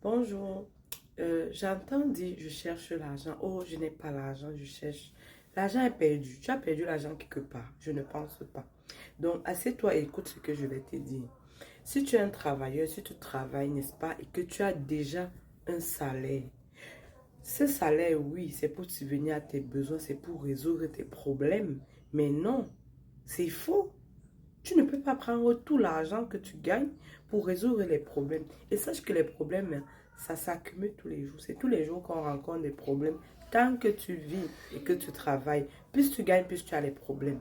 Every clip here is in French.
Bonjour. J'entends dire je cherche l'argent. Oh, je n'ai pas l'argent, je cherche. L'argent est perdu. Tu as perdu l'argent quelque part. Je ne pense pas. Donc, assieds-toi et écoute ce que je vais te dire. Si tu es un travailleur, si tu travailles, n'est-ce pas, et que tu as déjà un salaire, ce salaire, oui, c'est pour subvenir à tes besoins, c'est pour résoudre tes problèmes. Mais non, c'est faux. Tu ne peux pas prendre tout l'argent que tu gagnes pour résoudre les problèmes. Et sache que les problèmes, hein, ça s'accumule tous les jours. C'est tous les jours qu'on rencontre des problèmes. Tant que tu vis et que tu travailles, plus tu gagnes, plus tu as les problèmes.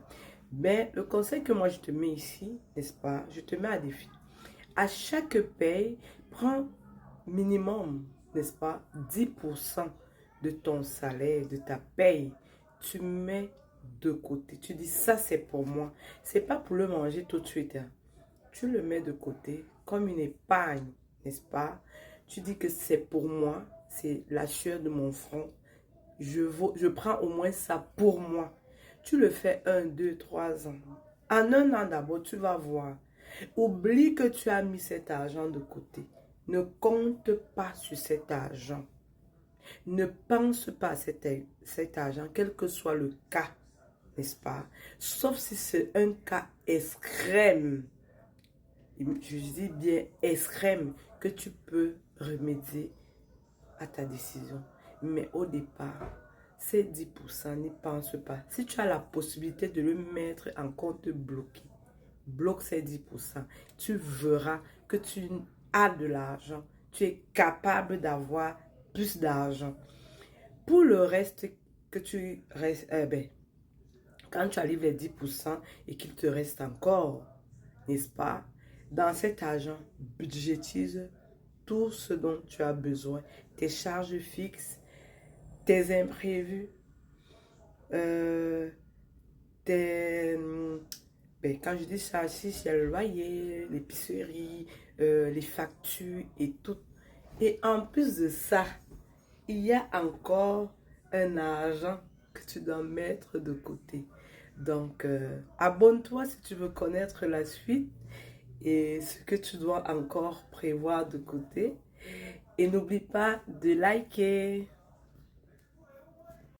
Mais le conseil que moi je te mets ici, n'est-ce pas, je te mets à défi. À chaque paye, prends minimum, n'est-ce pas, 10% de ton salaire, de ta paye. Tu mets de côté. Tu dis, ça c'est pour moi. C'est pas pour le manger tout de suite, hein. Tu le mets de côté comme une épargne, n'est-ce pas? Tu dis que c'est pour moi, c'est la sueur de mon front. Je prends au moins ça pour moi. Tu le fais 1, 2, 3 ans. En un an d'abord, tu vas voir. Oublie que tu as mis cet argent de côté. Ne compte pas sur cet argent. Ne pense pas à cet argent, quel que soit le cas, n'est-ce pas? Sauf si c'est un cas extrême. Je dis bien extrême, que tu peux remédier à ta décision. Mais au départ, ces 10%, n'y pense pas. Si tu as la possibilité de le mettre en compte bloqué, bloque ces 10%. Tu verras que tu as de l'argent. Tu es capable d'avoir plus d'argent. Pour le reste, que tu restes, quand tu arrives les 10% et qu'il te reste encore, n'est-ce pas? Dans cet argent, budgétise tout ce dont tu as besoin. Tes charges fixes, tes imprévus, euh, tes... quand je dis ça, si il y a le loyer, l'épicerie, les factures et tout. Et en plus de ça, il y a encore un argent que tu dois mettre de côté. Donc, abonne-toi si tu veux connaître la suite et ce que tu dois encore prévoir de côté. Et n'oublie pas de liker.